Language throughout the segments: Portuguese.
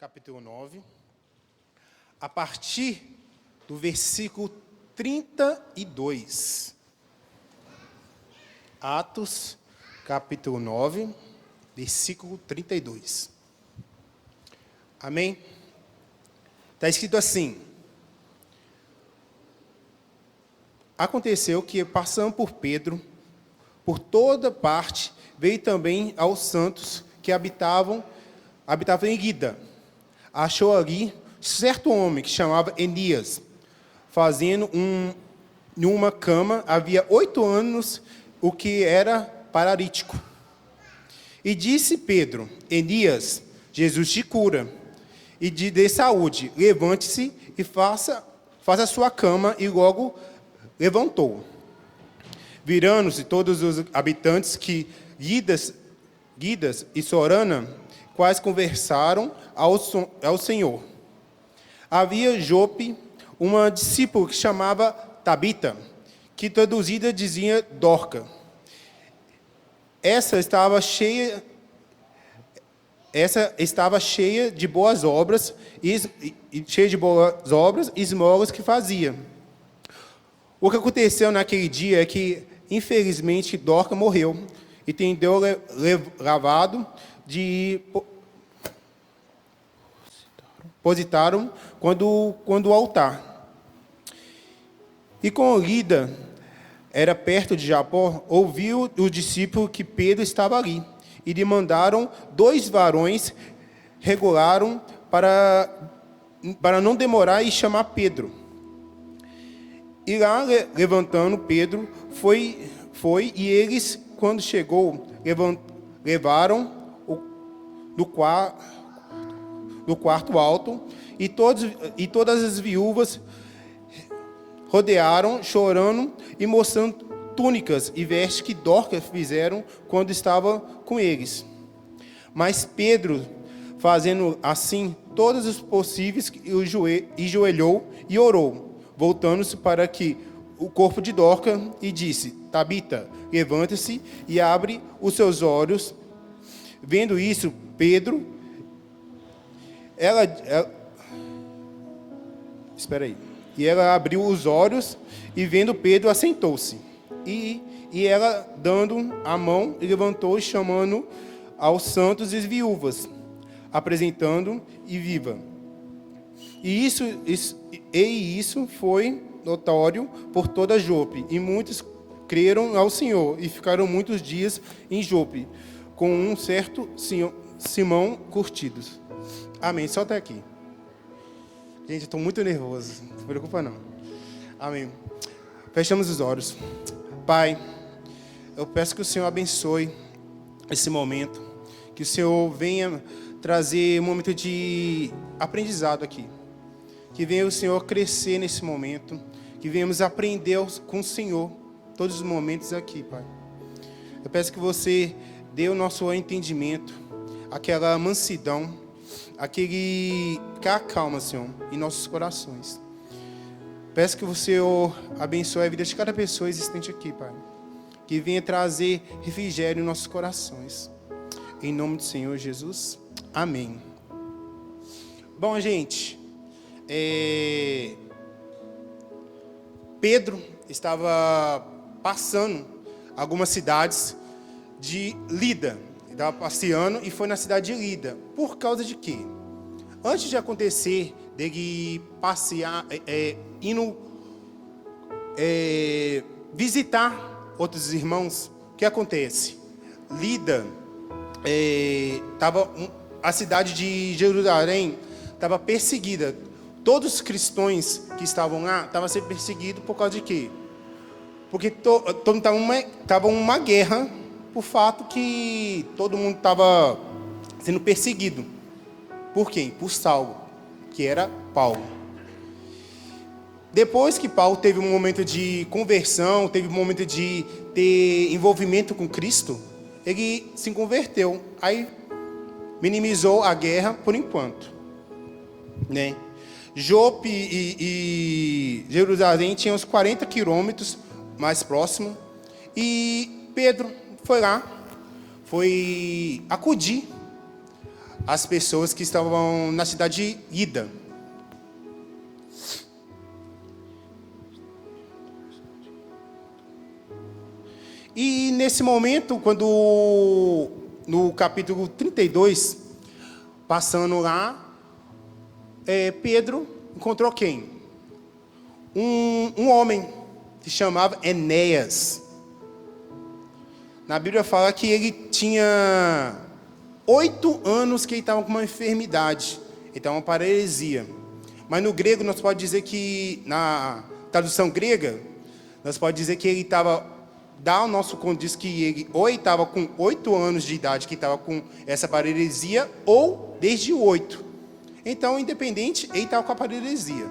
capítulo 9, a partir do versículo 32. Atos, capítulo 9, versículo 32. Amém? Está escrito assim: aconteceu que, passando por Pedro, por toda parte, veio também aos santos que habitavam em Lida. Achou ali certo homem que chamava Enias, fazendo numa cama, havia 8 anos, o que era paralítico. E disse Pedro: Enias, Jesus te cura, e te dê saúde, levante-se e faça a sua cama. E logo levantou. Virando-se todos os habitantes que Lidas e Sorana, quais conversaram ao Senhor. Havia Jope uma discípula que chamava Tabita, que traduzida dizia Dorca. Essa estava cheia de boas obras e esmolas que fazia. O que aconteceu naquele dia é que, infelizmente, Dorca morreu e tendeu lavado de depositaram quando o altar. E com Lida, era perto de Japó, ouviu o discípulo que Pedro estava ali, e lhe mandaram 2 varões, regularam para não demorar e chamar Pedro. E lá, levantando Pedro, foi e eles, quando chegou, levaram do quarto alto, e todas as viúvas rodearam, chorando e mostrando túnicas e vestes que Dorcas fizeram quando estava com eles. Mas Pedro, fazendo assim todos os possíveis, joelhou e orou, voltando-se para o corpo de Dorcas, e disse: Tabita, levanta-se e abre os seus olhos. Vendo isso, Pedro, E ela abriu os olhos, e vendo Pedro, assentou-se. E ela, dando a mão, levantou, chamando aos santos e viúvas, apresentando e viva. E isso foi notório por toda Jope, e muitos creram ao Senhor, e ficaram muitos dias em Jope, com um certo Simão Curtidos. Amém. Só até aqui. Gente, eu estou muito nervoso. Não se preocupa, não. Amém. Fechamos os olhos. Pai, eu peço que o Senhor abençoe esse momento. Que o Senhor venha trazer um momento de aprendizado aqui. Que venha o Senhor crescer nesse momento. Que venhamos aprender com o Senhor todos os momentos aqui, Pai. Eu peço que você dê o nosso entendimento, aquela mansidão, aquela calma, Senhor, em nossos corações. Peço que você abençoe a vida de cada pessoa existente aqui, Pai. Que venha trazer refrigério em nossos corações. Em nome do Senhor Jesus. Amém. Bom, gente, Pedro estava passando algumas cidades de Lida. Ele estava passeando e foi na cidade de Lida. Por causa de quê? Antes de acontecer dele passear, indo visitar outros irmãos, o que acontece? Lida, a cidade de Jerusalém estava perseguida. Todos os cristãos que estavam lá estavam sendo perseguidos por causa de quê? Porque estava uma guerra, por fato que todo mundo estava sendo perseguido. Por quem? Por Saulo, que era Paulo. Depois que Paulo teve um momento de conversão, teve um momento de ter envolvimento com Cristo, ele se converteu. Aí minimizou a guerra por enquanto, né? Jope e Jerusalém tinham uns 40 quilômetros mais próximo, e Pedro foi lá, foi acudir as pessoas que estavam na cidade de Lida. E nesse momento, quando no capítulo 32, passando lá, Pedro encontrou quem? Um homem que se chamava Enéas. Na Bíblia fala que ele tinha 8 anos que ele estava com uma enfermidade, então uma paralisia. Mas no grego nós podemos dizer que, na tradução grega, nós podemos dizer que ele estava, dá o nosso conto, diz que ele ou estava com 8 anos de idade, que estava com essa paralisia, ou desde 8. Então, independente, ele estava com a paralisia,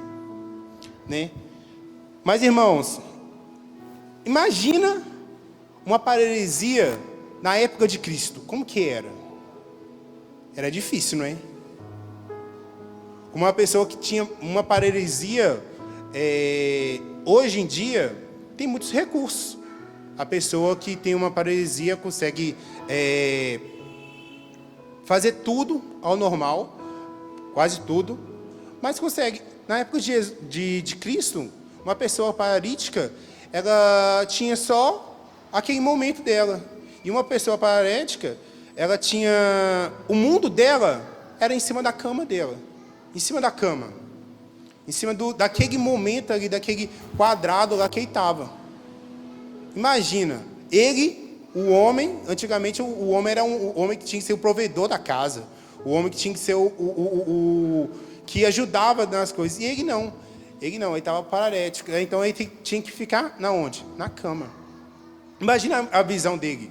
né? Mas, irmãos, imagina uma paralisia na época de Cristo. Como que era? Era difícil, não é? Uma pessoa que tinha uma paralisia, hoje em dia, tem muitos recursos. A pessoa que tem uma paralisia consegue fazer tudo ao normal, quase tudo, mas consegue. Na época de Cristo, uma pessoa paralítica, ela tinha só aquele momento dela. E uma pessoa paralítica, ela tinha... O mundo dela era em cima da cama dela. Em cima da cama. Em cima daquele momento ali, daquele quadrado lá que ele estava. Imagina, ele, o homem, antigamente o homem era o homem que tinha que ser o provedor da casa. O homem que tinha que ser o que ajudava nas coisas. E ele não, ele estava paralítico. Então ele tinha que ficar na onde? Na cama. Imagina a visão dele.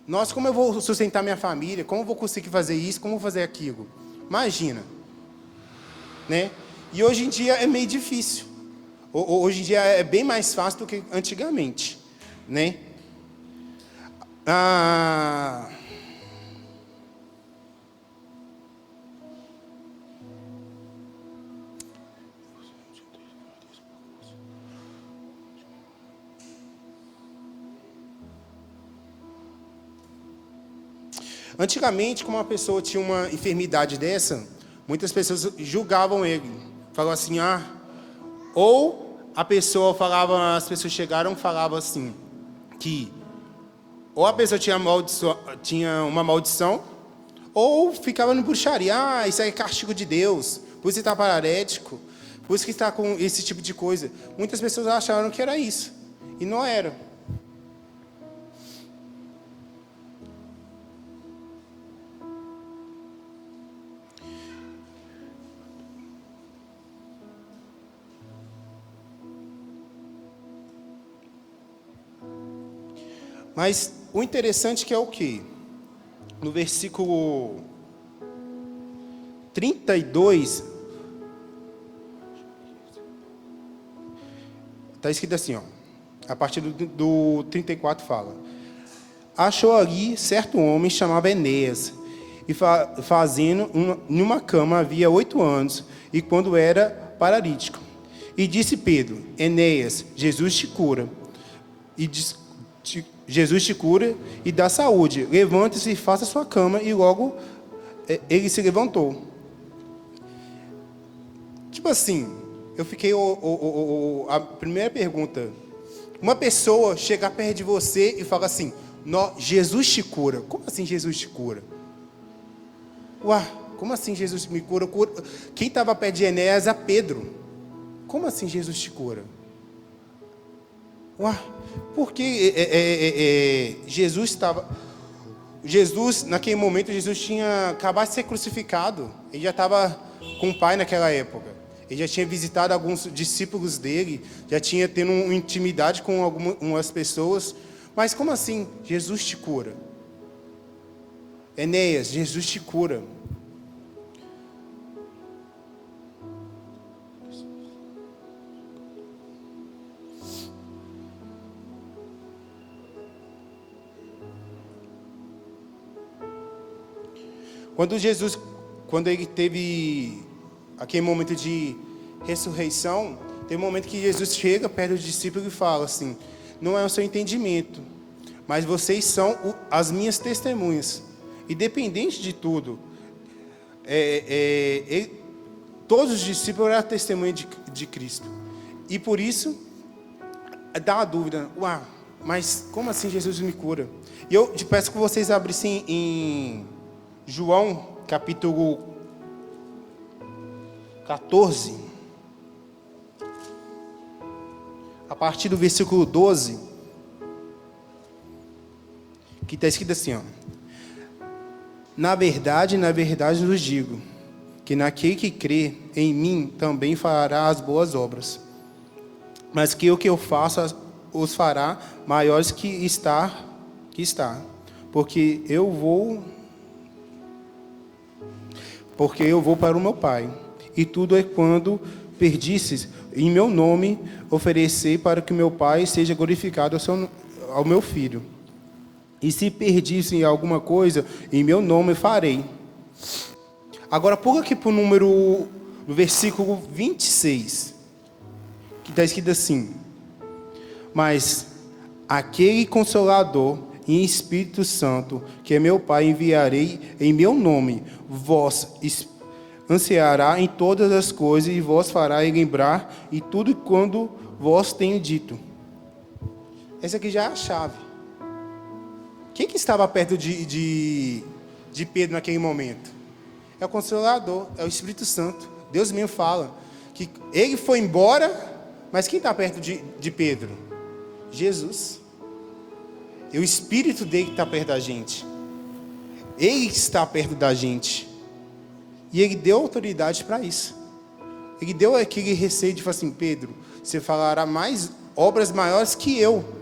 Nossa, como eu vou sustentar minha família? Como eu vou conseguir fazer isso? Como eu vou fazer aquilo? Imagina. Né? E hoje em dia é meio difícil. Hoje em dia é bem mais fácil do que antigamente. Né? Antigamente, como uma pessoa tinha uma enfermidade dessa, muitas pessoas julgavam ele. Falavam assim, ou a pessoa falava, as pessoas chegaram e falavam assim, que ou a pessoa tinha uma maldição, ou ficava no bruxaria, isso aí é castigo de Deus, por isso que está paralítico, por isso que está com esse tipo de coisa. Muitas pessoas acharam que era isso, e não era. Mas o interessante que é o quê? No versículo 32, está escrito assim, a partir do 34 fala: achou ali certo homem chamado Enéas, e fazendo numa cama havia 8 anos, e quando era paralítico. E disse Pedro: Enéas, Jesus te cura. Jesus te cura e dá saúde. Levante-se e faça sua cama. E logo ele se levantou. Tipo assim, eu fiquei... a primeira pergunta. Uma pessoa chegar perto de você e falar assim, Jesus te cura. Como assim Jesus te cura? Como assim Jesus me cura? Quem estava perto de Enéas era Pedro. Como assim Jesus te cura? Porque Jesus estava... Jesus, naquele momento, Jesus tinha acabado de ser crucificado. Ele já estava com o Pai naquela época. Ele já tinha visitado alguns discípulos dele, já tinha tendo uma intimidade com algumas pessoas. Mas como assim Jesus te cura? Enéas, Jesus te cura. Quando ele teve aquele momento de ressurreição, tem um momento que Jesus chega perto dos discípulos e fala assim, não é o seu entendimento, mas vocês são as minhas testemunhas. Independente de tudo, todos os discípulos eram testemunha de Cristo. E por isso, dá uma dúvida. Uau, mas como assim Jesus me cura? E eu te peço que vocês abrissem em João, capítulo 14. A partir do versículo 12. Que está escrito assim, ó. Na verdade vos digo, que naquele que crê em mim também fará as boas obras. Mas que o que eu faço os fará maiores que está, porque eu vou para o meu Pai. E tudo é quando perdisses em meu nome oferecer para que meu Pai seja glorificado ao meu Filho. E se perdissem alguma coisa, em meu nome farei. Agora, pula aqui para no versículo 26, que está escrito assim: mas aquele Consolador e Espírito Santo, que é meu Pai, enviarei em meu nome, vós ansiará em todas as coisas, e vós fará lembrar em tudo quando vós tenho dito. Essa aqui já é a chave. Quem que estava perto de Pedro naquele momento? É o Consolador, é o Espírito Santo. Deus mesmo fala que ele foi embora, mas quem está perto de Pedro? Jesus. E o Espírito dele está perto da gente. Ele está perto da gente. E ele deu autoridade para isso. Ele deu aquele receio de falar assim: Pedro, você falará mais obras maiores que eu.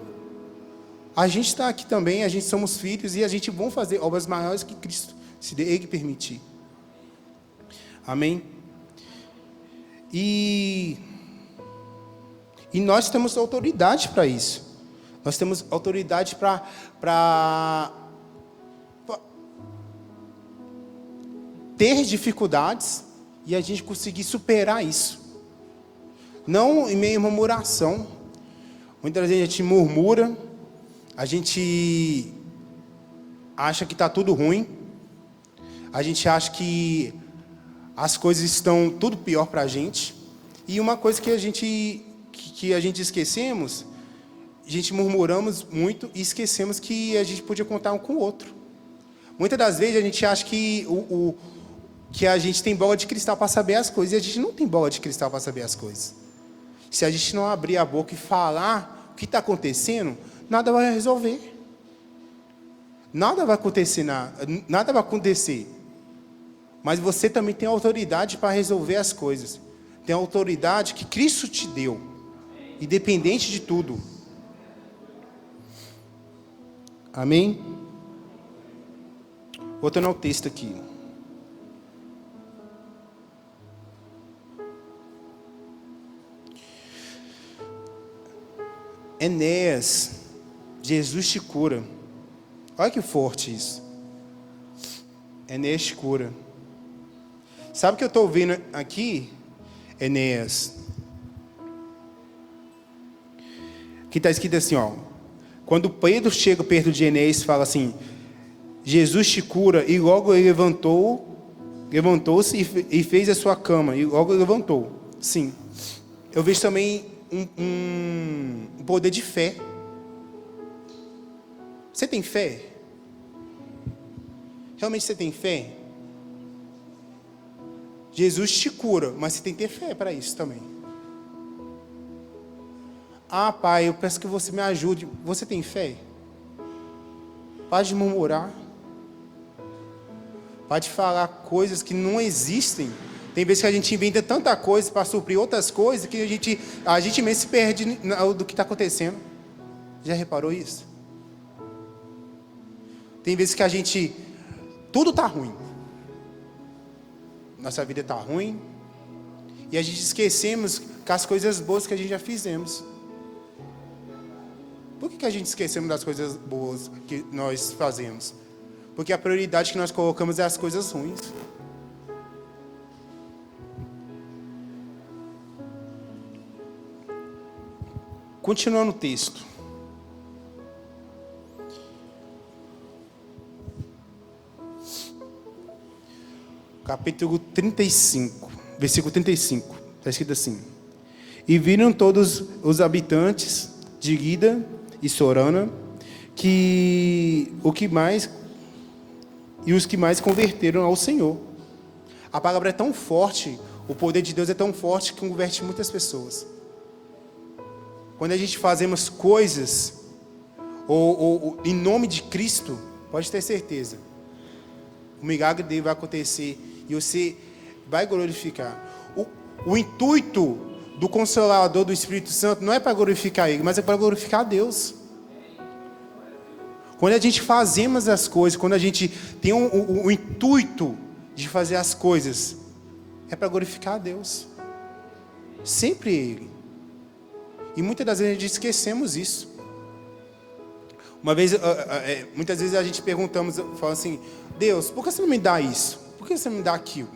A gente está aqui também, a gente somos filhos e a gente vai fazer obras maiores que Cristo, se Ele permitir. Amém? E nós temos autoridade para isso. Nós temos autoridade para ter dificuldades e a gente conseguir superar isso. Não em meio a murmuração. Muitas vezes a gente murmura, a gente acha que está tudo ruim, a gente acha que as coisas estão tudo pior para a gente. E uma coisa que a gente esquecemos, a gente murmuramos muito e esquecemos que a gente podia contar um com o outro. Muitas das vezes a gente acha que que a gente tem bola de cristal para saber as coisas, e a gente não tem bola de cristal para saber as coisas. Se a gente não abrir a boca e falar o que está acontecendo, nada vai resolver. Nada vai acontecer, nada vai acontecer. Mas você também tem autoridade para resolver as coisas. Tem a autoridade que Cristo te deu, independente de tudo. Amém? Voltando ao texto aqui. Enéas, Jesus te cura. Olha que forte isso. Enéas te cura. Sabe o que eu estou vendo aqui, Enéas? Que está escrito assim, ó. Quando Pedro chega perto de Enéas, fala assim: Jesus te cura, e logo ele levantou-se e fez a sua cama, e logo ele levantou. Sim. Eu vejo também um poder de fé. Você tem fé? Realmente você tem fé? Jesus te cura, mas você tem que ter fé para isso também. Ah, Pai, eu peço que você me ajude. Você tem fé? Pode murmurar. Pode falar coisas que não existem. Tem vezes que a gente inventa tanta coisa para suprir outras coisas que a gente mesmo se perde do que está acontecendo. Já reparou isso? Tem vezes que tudo está ruim. Nossa vida está ruim. E a gente esquecemos que as coisas boas que a gente já fizemos. Por que a gente esquecemos das coisas boas que nós fazemos? Porque a prioridade que nós colocamos é as coisas ruins. Continuando o texto. capítulo 35, versículo 35. Está escrito assim: E viram todos os habitantes de Lida e Sorana, os que mais converteram ao Senhor. A palavra é tão forte, o poder de Deus é tão forte que converte muitas pessoas. Quando a gente fazemos coisas ou em nome de Cristo, pode ter certeza, o milagre dele vai acontecer e você vai glorificar. O intuito do Consolador, do Espírito Santo, não é para glorificar Ele, mas é para glorificar a Deus. Quando a gente fazemos as coisas, quando a gente tem o intuito de fazer as coisas, é para glorificar a Deus. Sempre Ele. E muitas das vezes a gente esquecemos isso. Muitas vezes a gente fala assim: Deus, por que você não me dá isso? Por que você não me dá aquilo?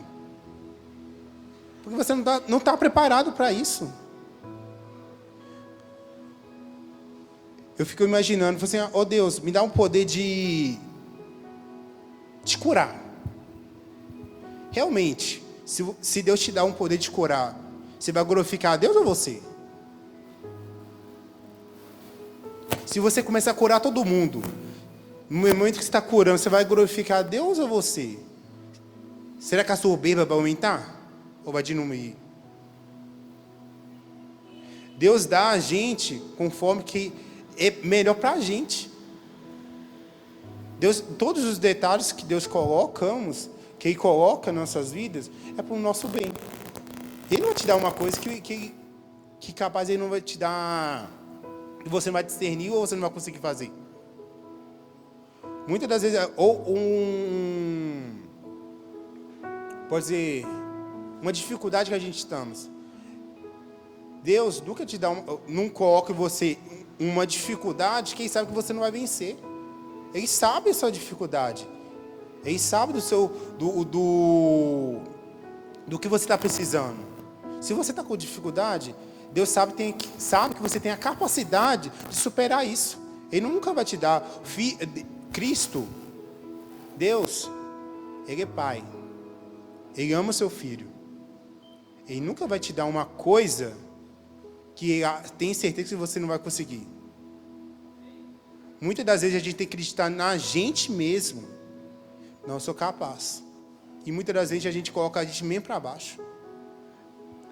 Porque você não está preparado para isso. Eu fico imaginando, assim, oh Deus, me dá um poder de curar. Realmente, se Deus te dá um poder de curar, você vai glorificar a Deus ou você? Se você começar a curar todo mundo, no momento que você está curando, você vai glorificar a Deus ou você? Será que a soberba vai aumentar? Ou vai diminuir? Deus dá a gente conforme que é melhor para a gente. Todos os detalhes que Deus que Ele coloca nas nossas vidas, é para o nosso bem. Ele não vai te dar uma coisa que capaz Ele não vai te dar, que você não vai discernir ou você não vai conseguir fazer. Muitas das vezes, pode ser uma dificuldade que a gente estamos. Deus nunca te dá, não coloca em você uma dificuldade que Ele sabe que você não vai vencer. Ele sabe a sua dificuldade. Ele sabe do que você está precisando. Se você está com dificuldade, Deus sabe que você tem a capacidade de superar isso. Ele nunca vai te dar. Cristo, Deus, Ele é Pai. Ele ama seu filho. Ele nunca vai te dar uma coisa que tem certeza que você não vai conseguir. Muitas das vezes a gente tem que acreditar na gente mesmo. Não, eu sou capaz. E muitas das vezes a gente coloca a gente mesmo para baixo.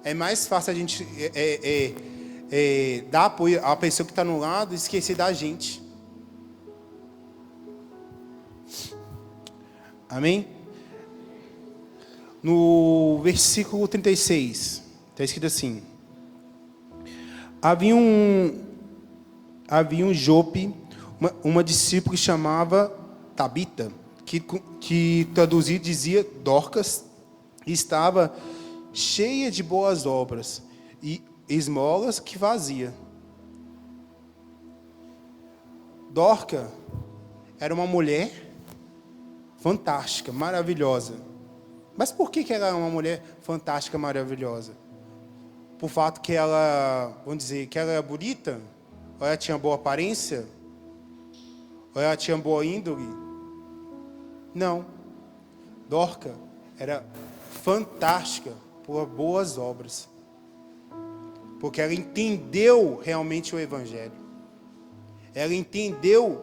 É mais fácil a gente dar apoio à pessoa que está no lado e esquecer da gente. Amém? No versículo 36, está escrito assim: Havia um Jope, uma discípula que chamava Tabita, que traduzido dizia Dorcas, e estava cheia de boas obras e esmolas que fazia. Dorcas era uma mulher fantástica, maravilhosa. Mas por que ela era uma mulher fantástica, maravilhosa? Por fato que ela, vamos dizer, que ela era bonita? Ou ela tinha boa aparência? Ou ela tinha boa índole? Não. Dorcas era fantástica por boas obras. Porque ela entendeu realmente o Evangelho. Ela entendeu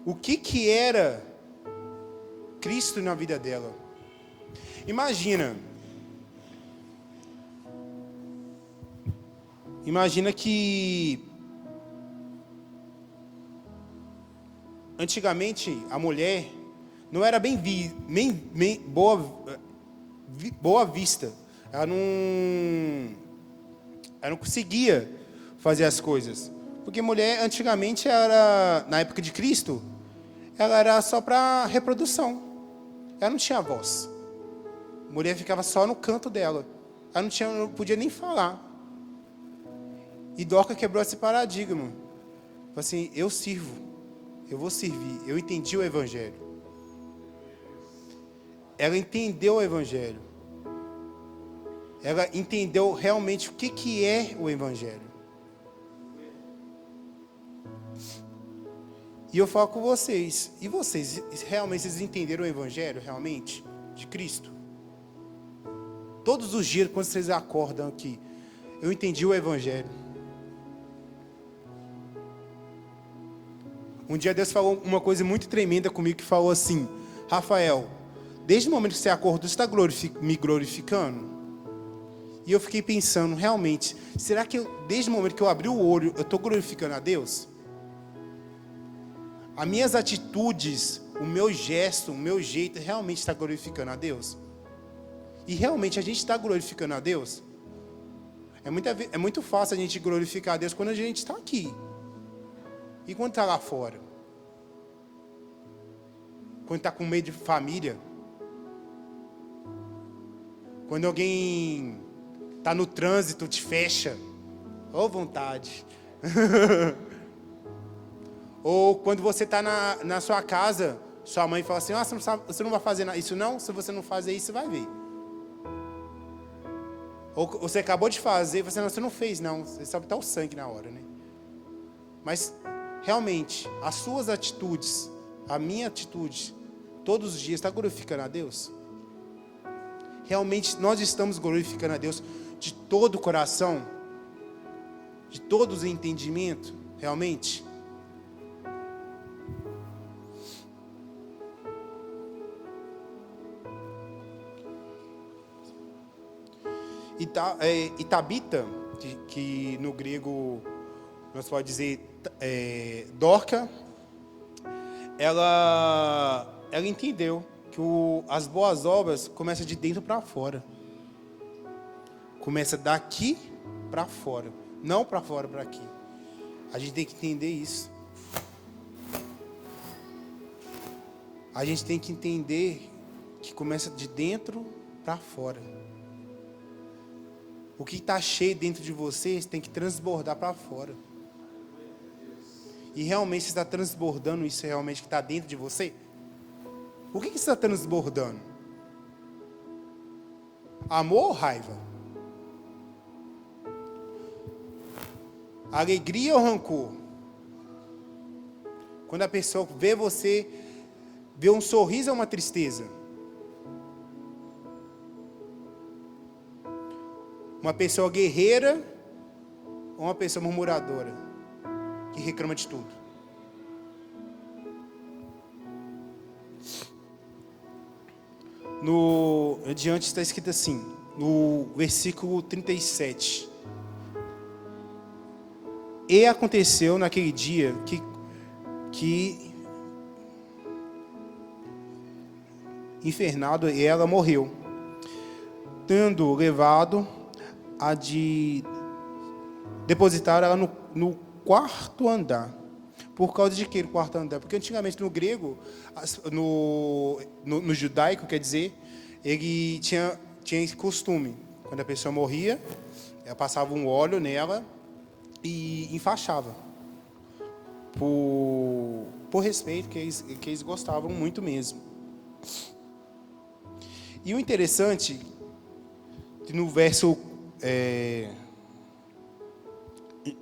o que era Cristo na vida dela. Imagina que antigamente a mulher não era bem boa vista. Ela não conseguia fazer as coisas. Porque mulher antigamente na época de Cristo, ela era só para reprodução. Ela não tinha voz. A mulher ficava só no canto dela. Ela não podia nem falar. E Dorcas quebrou esse paradigma. Falou assim: eu sirvo, eu vou servir. Eu entendi o Evangelho. Ela entendeu o Evangelho. Ela entendeu realmente o que é o Evangelho. E eu falo com vocês. E vocês, realmente, vocês entenderam o Evangelho, realmente, de Cristo? todos os dias, quando vocês acordam aqui, eu entendi o Evangelho. Um dia Deus falou uma coisa muito tremenda comigo, que falou assim: Rafael, desde o momento que você acordou, você está me glorificando? E eu fiquei pensando, realmente, será que desde o momento que eu abri o olho, eu estou glorificando a Deus? As minhas atitudes, o meu gesto, o meu jeito, realmente está glorificando a Deus? E realmente a gente está glorificando a Deus? É muito fácil a gente glorificar a Deus quando a gente está aqui. E quando está lá fora? Quando está com medo de família? Quando alguém está no trânsito, te fecha? Ô vontade. Ou quando você está na sua casa, sua mãe fala assim: você não vai fazer isso não? Se você não fazer isso, você vai ver. Ou você acabou de fazer, você não fez não. Você sabe que está o sangue na hora, né? Mas realmente, as suas atitudes, a minha atitude, todos os dias, está glorificando a Deus? Realmente nós estamos glorificando a Deus de todo o coração? De todo o entendimento? Realmente? E Tabita, que no grego nós podemos dizer Dorca, ela entendeu que as boas obras começam de dentro para fora. Começa daqui para fora, não para fora para aqui. A gente tem que entender isso. A gente tem que entender que começa de dentro para fora. O que está cheio dentro de vocês tem que transbordar para fora. E realmente você está transbordando isso realmente que está dentro de você? O que você está transbordando? Amor ou raiva? Alegria ou rancor? Quando a pessoa vê você, vê um sorriso ou uma tristeza? Uma pessoa guerreira ou uma pessoa murmuradora, que reclama de tudo? Adiante está escrito assim, no versículo 37. E aconteceu naquele dia que infernado, e ela morreu, tendo levado a de depositar ela no quarto andar. Por causa de que no quarto andar? Porque antigamente no grego, no judaico, quer dizer, ele tinha esse costume. Quando a pessoa morria, ela passava um óleo nela e enfaixava. Por respeito, que eles gostavam muito mesmo. E o interessante, que no verso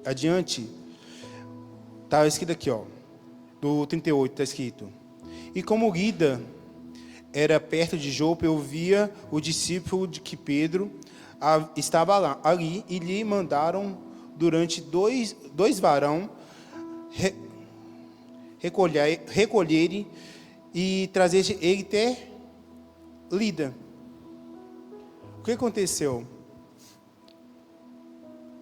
adiante, está escrito aqui, do 38, está escrito: e como Lida era perto de Jope, eu via o discípulo de que Pedro estava ali, e lhe mandaram durante dois varão recolherem e trazer ele até Lida. O que aconteceu?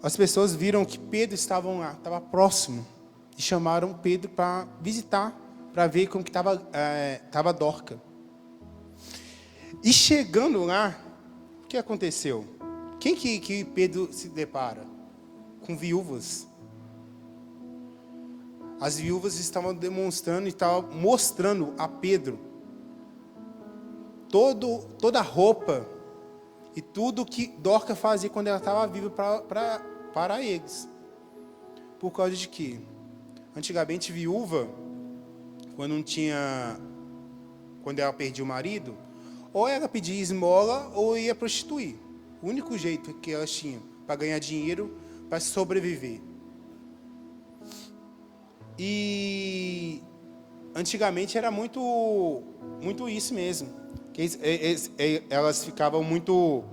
As pessoas viram que Pedro estava lá, estava próximo, e chamaram Pedro para visitar, para ver como que estava Dorca. E chegando lá, o que aconteceu? Quem que Pedro se depara? Com viúvas. As viúvas estavam demonstrando e estavam mostrando a Pedro toda a roupa e tudo que Dorca fazia quando ela estava viva para eles. Por causa de quê? Antigamente, viúva, quando ela perdia o marido, ou ela pedia esmola ou ia prostituir. O único jeito que elas tinham para ganhar dinheiro, para sobreviver. E antigamente era muito isso mesmo. Que elas ficavam muito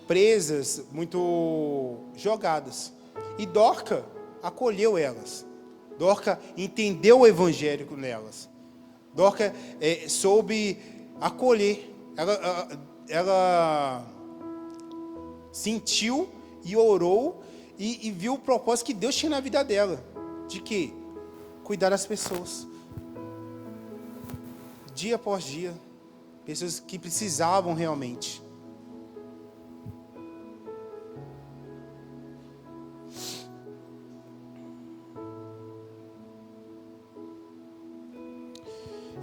presas, muito jogadas. E Dorca acolheu elas. Dorca entendeu o evangelho nelas. Dorca soube acolher. Ela sentiu e orou e viu o propósito que Deus tinha na vida dela. De quê? Cuidar das pessoas. Dia após dia. Pessoas que precisavam realmente.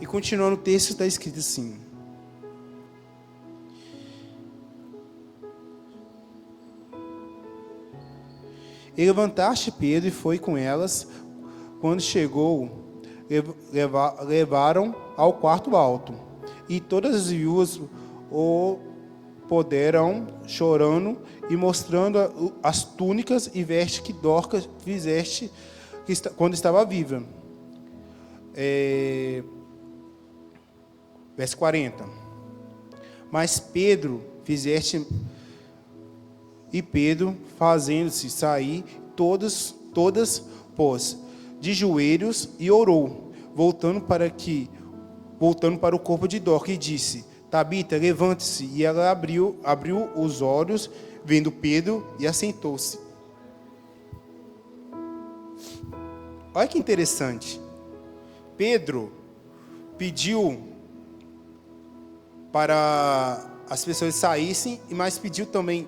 E continuando o texto, está escrito assim: E levantaste Pedro e foi com elas. Quando chegou, levaram ao quarto alto. E todas as viúvas o puderam, chorando e mostrando as túnicas e vestes que Dorcas fizeste quando estava viva. Verso 40. Mas Pedro fizeste, e Pedro, fazendo-se sair, todas pôs de joelhos e orou, voltando para o corpo de Dorca, e disse: Tabita, levante-se. E ela abriu os olhos, vendo Pedro, e assentou-se. Olha que interessante. Pedro pediu para as pessoas saíssem, mas pediu também,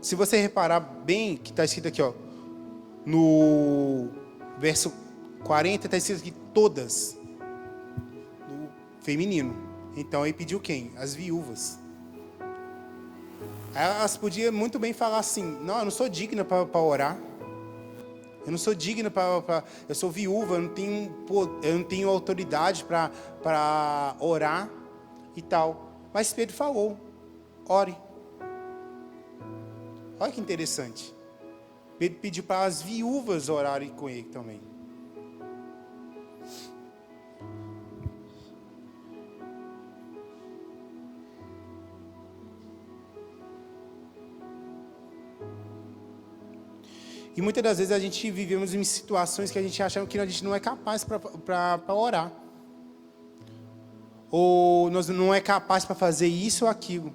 se você reparar bem, que está escrito aqui, ó, no verso 40, está escrito aqui todas, no feminino. Então ele pediu quem? As viúvas. Elas podiam muito bem falar assim: não, eu não sou digna para orar. Eu não sou digna eu sou viúva, eu não tenho autoridade para orar e tal. Mas Pedro falou: ore. Olha que interessante. Pedro pediu para as viúvas orarem com ele também. E muitas das vezes a gente vivemos em situações que a gente acha que a gente não é capaz para orar. Ou nós não é capaz para fazer isso ou aquilo.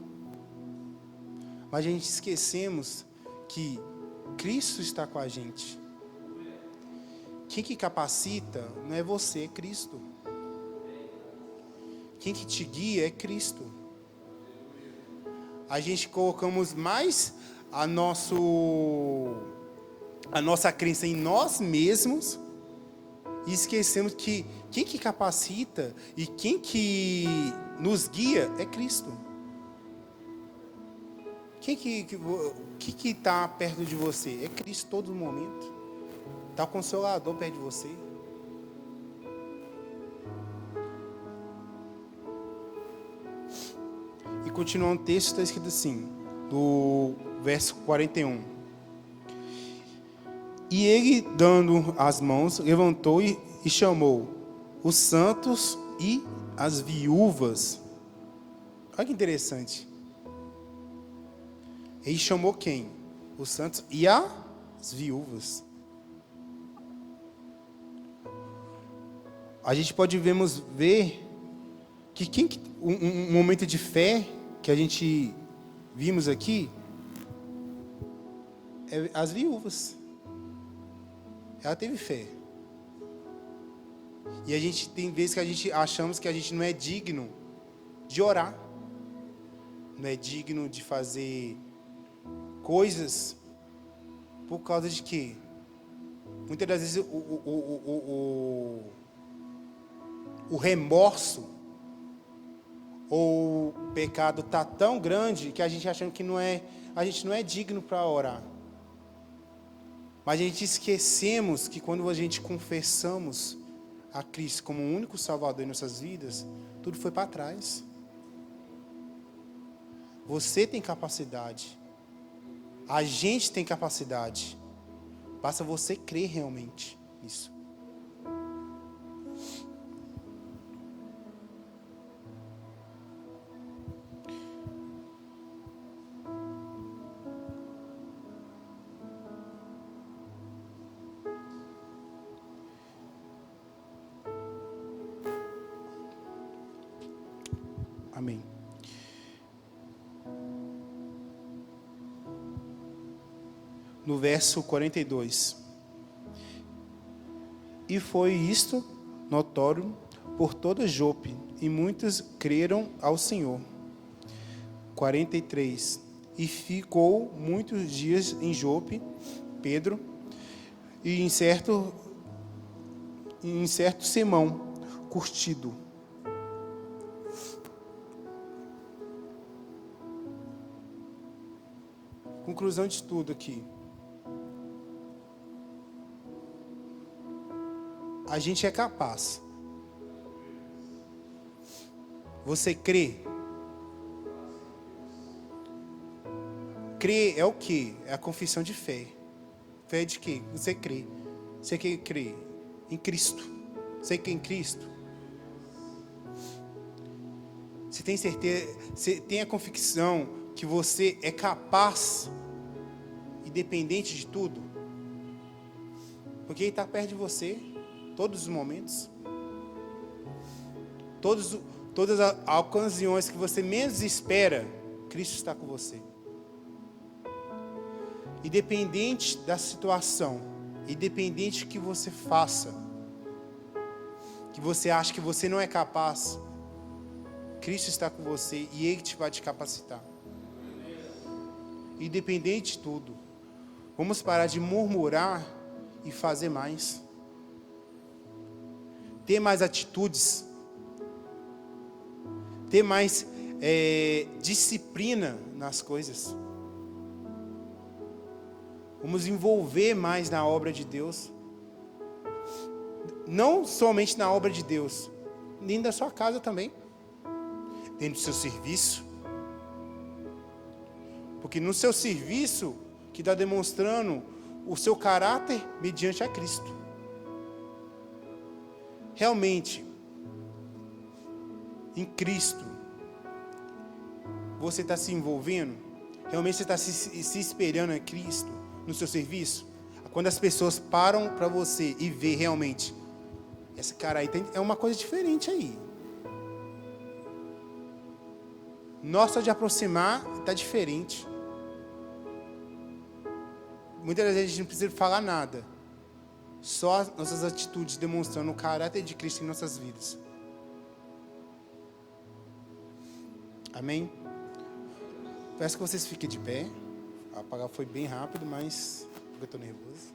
Mas a gente esquecemos que Cristo está com a gente. Quem que capacita não é você, é Cristo. Quem que te guia é Cristo. A gente colocamos mais a nossa crença em nós mesmos e esquecemos que quem que capacita e quem que nos guia é Cristo. Quem que está perto de você? É Cristo todo momento. Está o Consolador perto de você. E continuando o texto, está escrito assim, do verso 41. E ele, dando as mãos, levantou e chamou os santos e as viúvas. Olha que interessante. Ele chamou quem? Os santos e as viúvas. A gente pode ver que um momento de fé que a gente vimos aqui é as viúvas. Ela teve fé. E a gente tem vezes que a gente achamos que a gente não é digno de orar, não é digno de fazer coisas por causa de quê? Muitas das vezes o remorso ou o pecado está tão grande que a gente achando que a gente não é digno para orar. Mas a gente esquecemos que quando a gente confessamos a Cristo como o único Salvador em nossas vidas, tudo foi para trás. Você tem capacidade. A gente tem capacidade. Basta você crer realmente nisso. Amém. No verso 42. E foi isto notório por toda Jope, e muitos creram ao Senhor. 43. E ficou muitos dias em Jope, Pedro, e em certo Simão, curtido. Conclusão de tudo aqui. A gente é capaz. Você crê? Crer é o quê? É a confissão de fé. Fé de quê? Você crê. Você que crê em Cristo. Você crê em Cristo? Você tem certeza? Você tem a convicção que você é capaz, independente de tudo? Porque Ele está perto de você, todos os momentos. Todas as ocasiões que você menos espera, Cristo está com você. Independente da situação, independente do que você faça, que você acha que você não é capaz, Cristo está com você e Ele vai te capacitar. Independente de tudo, vamos parar de murmurar e fazer mais. Ter mais atitudes. Ter mais disciplina nas coisas. Vamos envolver mais na obra de Deus. Não somente na obra de Deus, nem da sua casa também. Dentro do seu serviço. Porque no seu serviço que está demonstrando o seu caráter mediante a Cristo. Realmente, em Cristo, você está se envolvendo? Realmente você está se espelhando em Cristo no seu serviço? Quando as pessoas param para você e vê realmente, esse cara aí é uma coisa diferente aí. Nossa, de aproximar está diferente. Muitas vezes a gente não precisa falar nada. Só as nossas atitudes demonstrando o caráter de Cristo em nossas vidas. Amém? Peço que vocês fiquem de pé. A palavra foi bem rápido, mas eu estou nervoso.